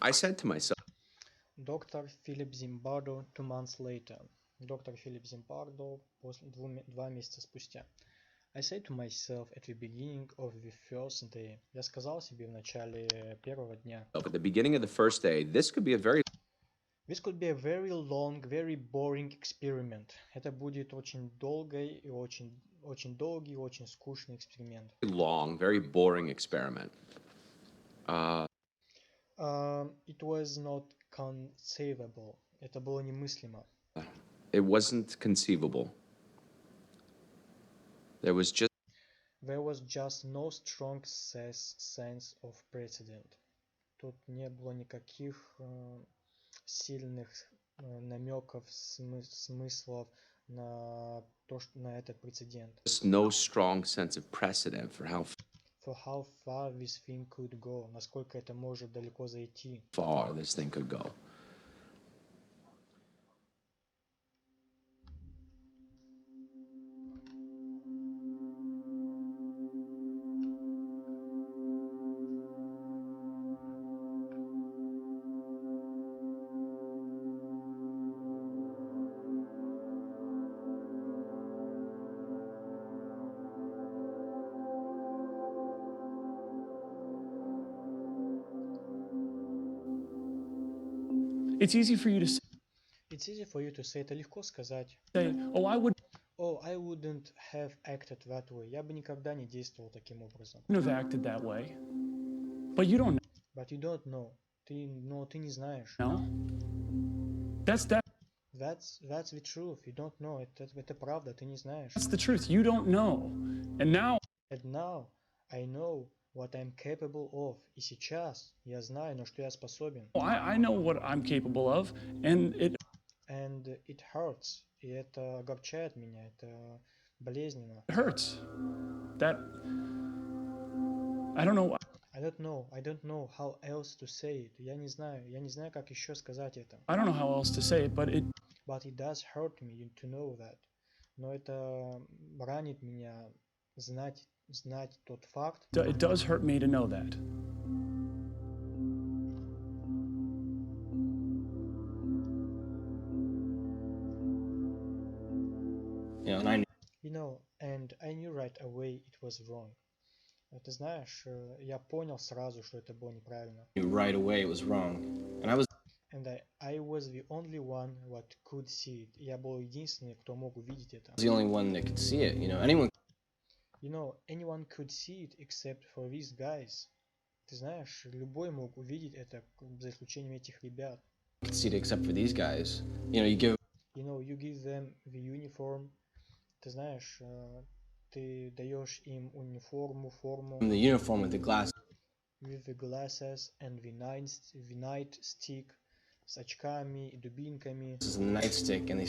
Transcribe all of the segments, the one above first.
I said to myself, Доктор Филипп Зимбардо 2 months later. Доктор Филипп Зимбардо после 2 месяца спустя. I said to myself at the beginning of the first day. Я сказал себе в начале первого дня. at the beginning of the first day, this could be a very This could be a very long, very boring experiment. Это будет очень долгий и очень долгий, очень скучный эксперимент. long, very boring experiment. It was not conceivable. Это было немыслимо. It wasn't conceivable. There was just no strong sense of precedent. Тут не было никаких сильных намеков, смыслов на то, что на этот прецедент. just no strong sense of precedent for how far this thing could go, насколько это может далеко зайти. far this thing could go. It's easy for you to say, It's easy for you to say. Это легко сказать. oh, I wouldn't have acted that way. Я бы никогда не действовал таким образом. have acted that way. But you don't But you don't know. Но ты не знаешь. know. That's the truth. You don't know. Это правда, ты не знаешь. the truth. You don't know. And now I know what I'm capable of. И сейчас я знаю, на что я способен. I know what I'm capable of, and And it hurts. И это огорчает меня. Это болезненно. hurts. That I don't know. I don't know how else to say it. Я не знаю, как еще сказать это. I don't know how else to say it, but But it does hurt me to know that. Но это ранит меня знать тот факт. it does hurt me to know that. And I knew right away it was wrong. Ты знаешь, я понял сразу, что это было неправильно. Right away it was wrong. And I was the only one what could see it. Я был единственный, кто мог увидеть это. The only one that could see it. Anyone could see it except for these guys. Ты знаешь, любой мог увидеть это, за исключением этих ребят. Could see it except for these guys. You give them the uniform. Ты знаешь, ты даешь им форму. The uniform with the glasses. With the glasses and the nightstick, с очками и дубинками. This is the nightstick, and they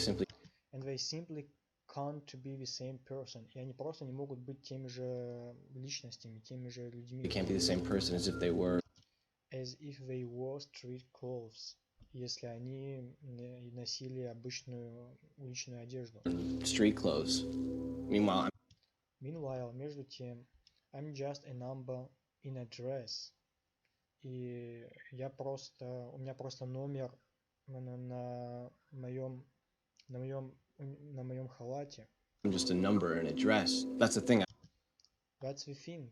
simply can't be the same person. И они просто не могут быть теми же личностями, теми же людьми. They can't be the same person as if they were street clothes. Если они носили обычную уличную одежду. Street clothes. Meanwhile, между тем, I'm just a number in a dress. И у меня просто номер на моем халате. I'm just a number in a dress. That's the thing. That's the thing.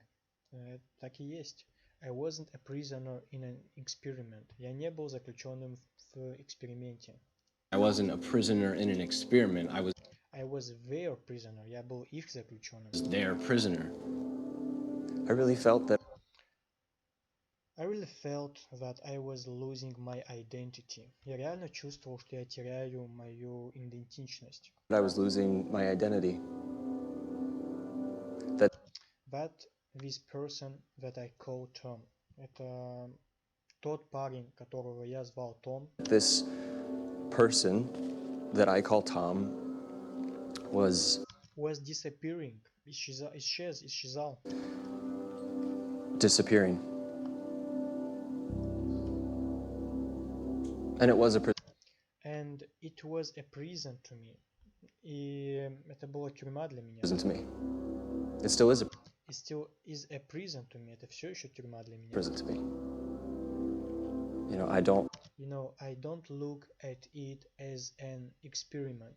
Так и есть. I wasn't a prisoner in an experiment. Я не был заключенным в эксперименте. I wasn't a prisoner in an experiment. I was their prisoner. Я был их заключенным. Their prisoner. I really felt that I was losing my identity. Я реально чувствовал, что я теряю мою идентичность. I was losing my identity. That this person that I call Tom. Это тот парень, которого я звал Том. This person that I call Tom was disappearing. Исчезал. Disappearing. And it was a prison to me. И это была тюрьма для меня. Prison to me. It still is a prison to me. Это все еще тюрьма для меня. Prison to me. I don't I don't look at it as an experiment.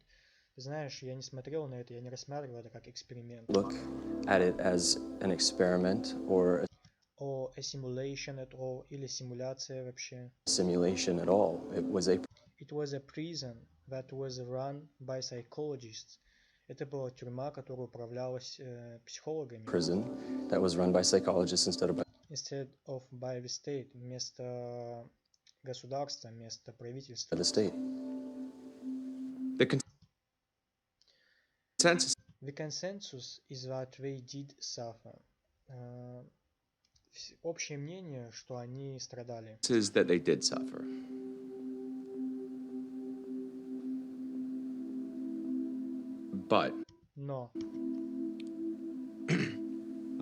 Ты знаешь, я не смотрел на это, я не рассматривал это как эксперимент. look at it as an experiment or Or a simulation at all, или симуляция вообще. a simulation at all. It was a prison that was run by psychologists. Это была тюрьма, которая управлялась психологами. Prison that was run by psychologists Instead of by the state, вместо государства, вместо правительства. the state. The consensus is that they did suffer. Общее мнение, что они страдали. Is that they did suffer. But Но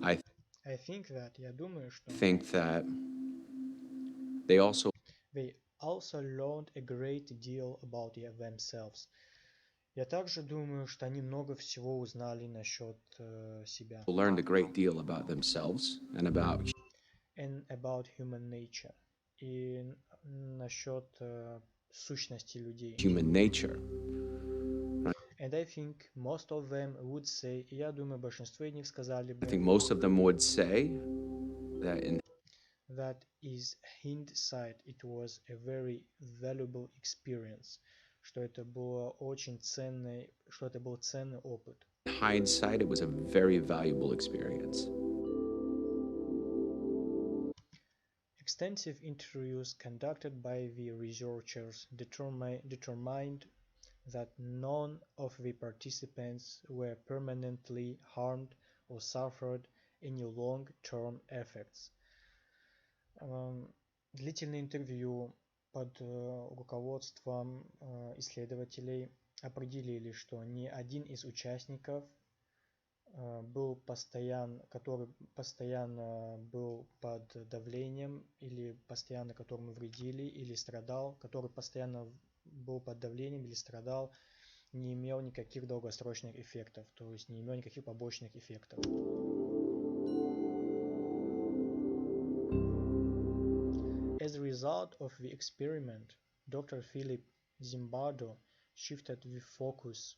I I think that, я думаю, что think that they also they also learned a great deal about themselves. Я также думаю, что они много всего узнали насчет себя. learned a great deal about themselves and about human nature. И насчет сущности людей. human nature. And I think most of them would say, и я думаю, большинство из них сказали бы, I think most of them would say that that is hindsight, it was a very valuable experience, что это было очень ценный, что это был ценный опыт. in hindsight, it was a very valuable experience. Extensive interviews conducted by the researchers determined that none of the participants were permanently harmed or suffered any long-term effects. Длительное интервью под руководством исследователей определили, что ни один из участников который постоянно был под давлением или постоянно которому вредили или страдал, который постоянно был под давлением или страдал, не имел никаких долгосрочных эффектов, то есть не имел никаких побочных эффектов. As a result of the experiment, Dr. Philip Zimbardo shifted the focus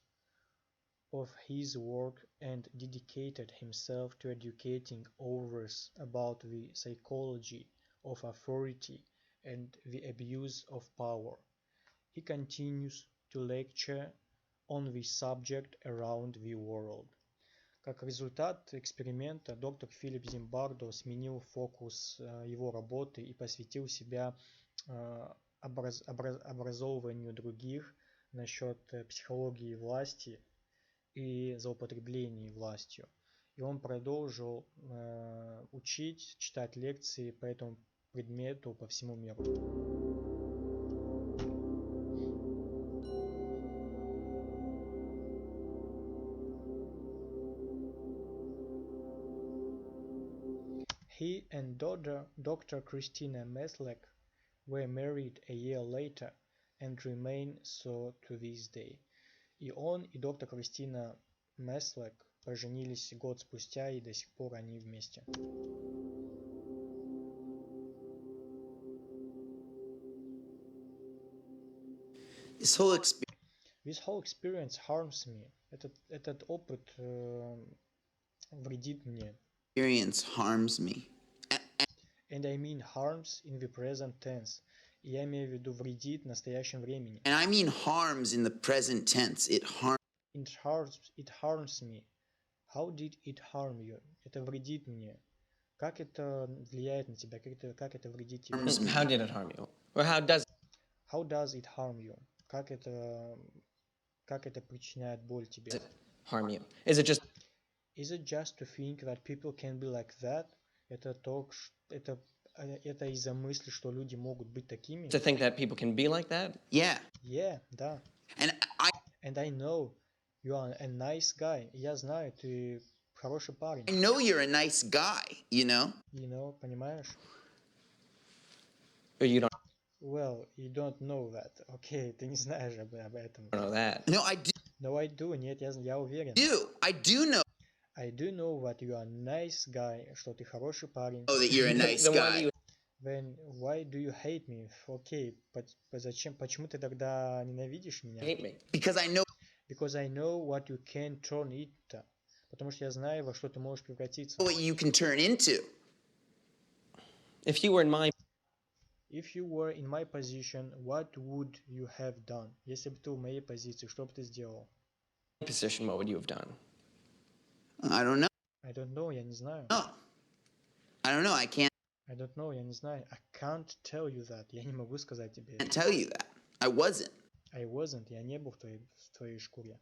of his work and dedicated himself to educating others about the psychology of authority and the abuse of power. He continues to lecture on the subject around the world. Как результат эксперимента доктор Филипп Зимбардо сменил фокус его работы и посвятил себя образованию других насчет психологии власти и злоупотреблений властью. И он продолжил учить, читать лекции по этому предмету по всему миру. He and Dr. Christina Meslek were married a year later and remain so to this day. И он, и доктор Кристина Меслек поженились год спустя, и до сих пор они вместе. This whole experience harms me. Этот опыт вредит мне. experience harms me. And I mean harms in the present tense. И я имею в виду вредит в настоящем времени. And I mean harms in the present tense. It harms me. How did it harm you? Это вредит мне. Как это влияет на тебя? Как это вредит тебе? How did it harm you? Or how does it harm you? Как это причиняет боль тебе? harm you? Is it just to think that people can be like that? Это из-за мысли, что люди могут быть такими? to think that people can be like that? Yeah. Yeah, да. And I know you are a nice guy. Я знаю, ты хороший парень. I know you're a nice guy, you know? You know, понимаешь? Or you don't Well, you don't know that. Okay, ты не знаешь об этом. know that? No, I do. No, I do. Нет, я уверен. I do know I do know that you are a nice guy, что ты хороший парень. that you're a nice Then why do guy. you Then why do you hate me? Окей, зачем, почему ты тогда ненавидишь меня? Hate me. Because I know Because I know what you can turn it. Потому что я знаю, во что ты можешь превратиться. what you can turn into. If you were in my If you were in my position, what would you have done? Если бы ты в моей позиции, что бы ты сделал? position, what would you have done? I don't know. I don't know, я не знаю. No. I don't know. I can't I don't know, я не знаю. I can't tell you that. Я не могу сказать тебе это. tell you that. I wasn't. I wasn't, я не был в твоей шкуре.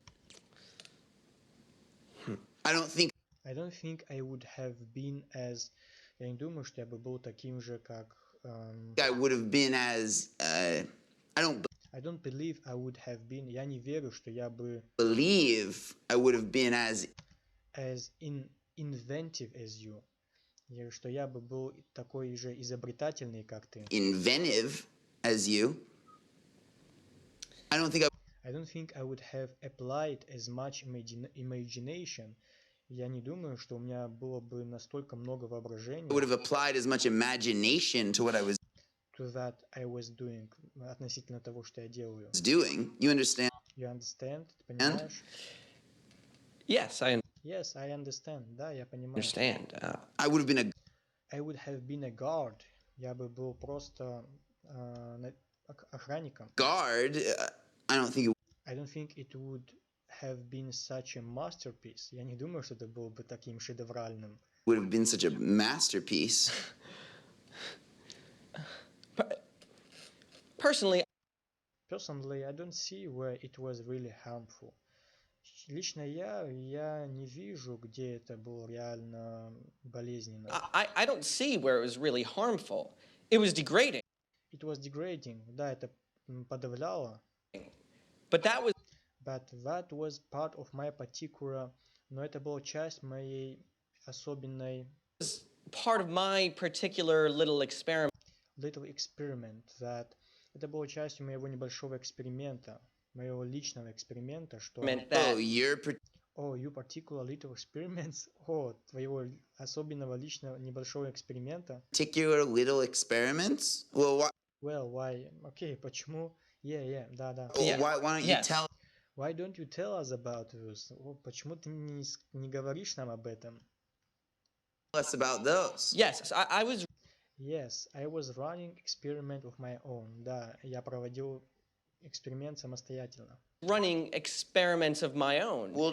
I don't think I don't think I would have been as... Я не думаю, что я бы был таким же, как... I would have been as I don't I don't believe I would have been... Я не верю, что я бы believe I would have been as inventive as you. Что я бы был такой же изобретательный, как ты. inventive as you. I don't think I would have applied as much imagination. Я не думаю, что у меня было бы настолько много воображения I would have applied as much imagination to what I was to that I was doing, относительно того, что я делаю. doing. You understand? You understand? Ты понимаешь? Yes, I Yes, I understand. Да, я понимаю. understand. I would have been I would have been a guard. Я бы был просто охранником. guard. I don't think it would have been such a masterpiece. Я не думаю, что это было бы таким шедевральным. would have been such a masterpiece. Personally, I don't see where it was really harmful. Лично я не вижу, где это было реально болезненно. I don't see where it was really harmful. It was degrading. It was degrading. Да, это подавляло. But that was part of my particular... Но это была часть моей особенной... part of my particular little experiment. Это было частью моего небольшого эксперимента, моего личного эксперимента, что... you particular little experiments? Твоего особенного личного небольшого эксперимента? Particular little experiments? Well, why? Окей, почему? Да. Why don't you tell Why don't you tell us about those? Почему ты не говоришь нам об этом? us about those? Yes, I was Yes, I was running experiment of my own. Да, я проводил эксперимент самостоятельно. running experiments of my own. Well,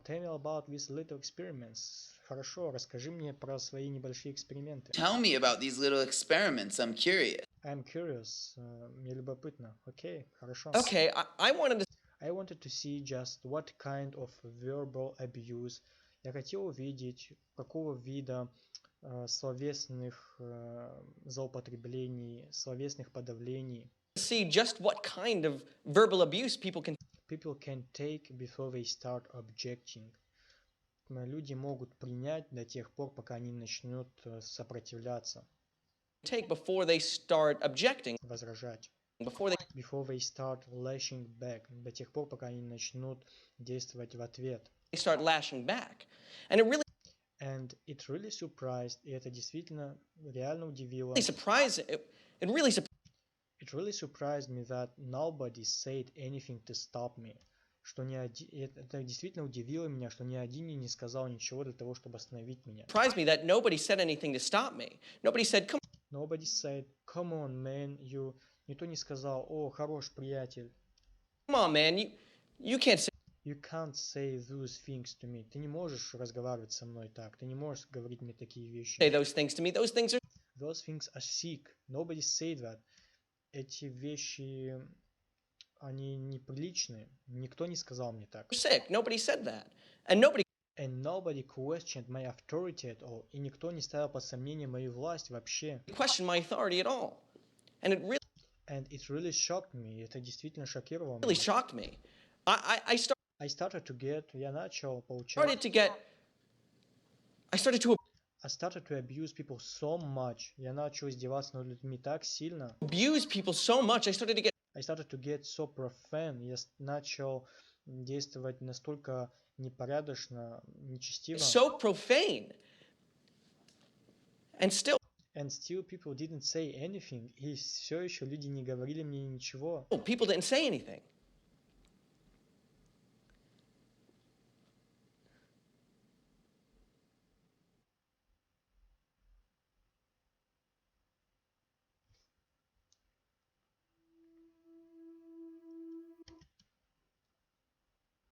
tell me about these little experiments. Хорошо, расскажи мне про свои небольшие эксперименты. Tell me about these little experiments. I'm curious. I'm curious. Мне любопытно. Окей, хорошо. Okay, I wanted to see just what kind of verbal abuse. Я хотел увидеть, какого вида словесных злоупотреблений, словесных подавлений see just what kind of verbal abuse people can take before they start objecting. Люди могут принять до тех пор, пока они начнут сопротивляться. take before they start objecting. Возражать. Before they start lashing back. До тех пор, пока они начнут действовать в ответ. they start lashing back. And it really surprised, и это действительно реально удивило. It really surprised me that nobody said anything to stop me. Что это действительно удивило меня, что ни один не сказал ничего для того, чтобы остановить меня. Surprised me that nobody said anything to stop me. Nobody said, come on, man, you. Никто не сказал, хорош, приятель. Come on, man, you can't say. You can't say those things to me. Ты не можешь разговаривать со мной так. Ты не можешь говорить мне такие вещи. Say those things to me. Those things are sick. Nobody said that. Эти вещи, они неприличные. Никто не сказал мне так. Sick. Nobody said that. And nobody questioned my authority at all. И никто не ставил под сомнение мою власть вообще. Questioned my authority at all. And it really shocked me. Это действительно шокировало меня. Really shocked me. I started to abuse people so much. Я начал издеваться над людьми так сильно. Abuse people so much. I started to get so profane. Я начал действовать настолько непорядочно, нечестиво. So profane. And And still people didn't say anything. И все еще люди не говорили мне ничего. Oh, people didn't say anything.